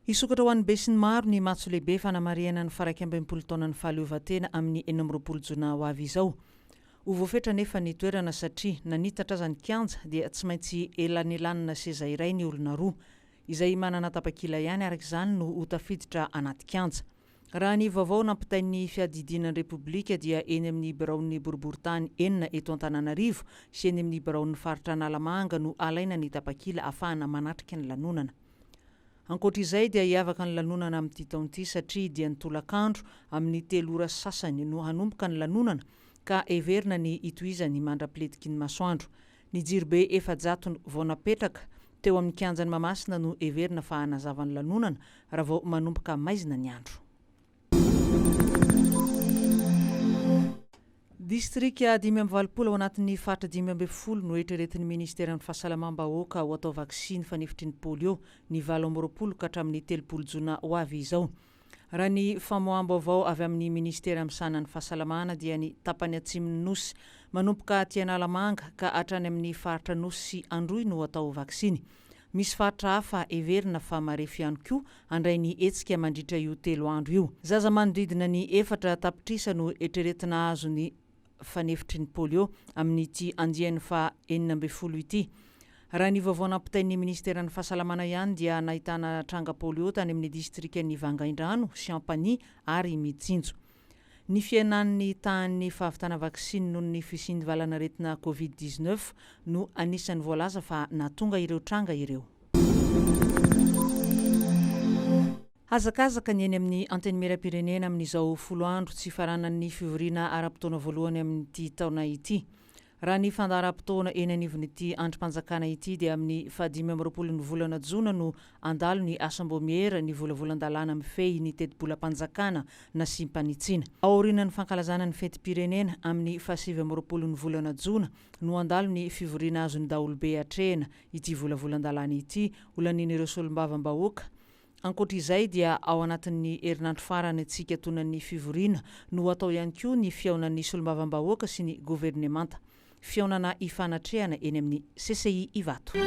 Isokatra ho an'ny be sy ny maro ny matso lehibe fanamariana ny faraiky ambin'ny taona ny fahaleovan-tena amin'ny 14 jona ho avy izao. Ho voafetra nefa ny toerana satria nanitatra aza ny kianja dia tsy maintsy elanelanina seza iray ny olona roa izay manana tapakila ihany araka izany no ho tafiditra anaty kianja. Raha ny vaovao nampitain'ny fiadidinan'ny Repoblika dia eny amin'ny biraon'ny boriboritany 4 eto Antananarivo sy eny amin'ny biraon'ny faritra Analamanga no alaina ny tapakila ahafahana manatrika ny lanonana. Ankoatra izay dia hiavaka ny lanonana amin'ity taon'ity satria dia nitolakandro amin'ny 3 ora sasany no hanomboka ny lanonana ka everina ny itoizany mandrapiletiky ny masoandro. Ny jirobe 400 vao napetraka teo amin'ny kianjan'ny Mahamasina no everina fa hanazava ny lanonana raha vao manomboka maizina ny andro. Distrika 520 ao anatin'ny faritra 540 no eritreretin'ny Ministeran'ny FAHASALAMANA ho atao vaksiny fanefitry ny polio ny 20 ka hatramin'ny 30 jona ho avy izao. Raha ny famoaham-baovao avy amin'ny Ministera misanan'ny fahasalamana dia ny tapany atsimon'ny nosy manomboka aty Analamanga ka hatrany amin'ny faritra nosy sy Androy no atao vaksiny. Misy faritra hafa everina fa marefy ihany koa andray ny hetsika mandritra io 3 andro io. Zaza manodidina ny efatra tapitrisa no eritreretina azo ny fanefitry ny polio amin'ity andiany fa 40 ity. Raha ny vaovao nampitain'ny Ministeran'ny Fahasalamana ihany dia nahitana tranga polio tany amin'ny distrikan'ny Vangaindrano, nasiam-panitsiana ary mitsinjo. Ny fiainan'ny tahan'ny fahavitana vaksiny noho ny fisian'ny volana COVID-19 no anisan'ny voalaza fa natonga ireo tranga ireo. Hazakazaka ny eny amin'ny ANTENIMIERAM-PIRENENA amin'izao 10 andro tsy faranan'ny fivoriana ara-potoana voalohany amin'ity taona ity. Raha ny fandaharam-potoana eny anivon'ity androm-panjakana ity dia amin'ny 15 ny volana jona no handalo ny asam-bomiera ny volavolan-dalàna mifehy ny teti-bolam-panjakana nasiam-panitsiana. Aorianan'ny fankalazana ny FETIM-PIRENENA amin'ny 17 ny volana jona no handalo ny fivoriana azon'ny daholobe atrehin'ny ity volavolan-dalàna ity holan'ireo solombavambahoaka. Ankoatra izay dia ao anatin'ny herinandro farany antsika tonan'ny fivoriana no atao ihany koa ny fiaonan'ny solombavambahoaka sy ny governemanta. Fiaonana ifanatrehana eny amin'ny CCI Ivato.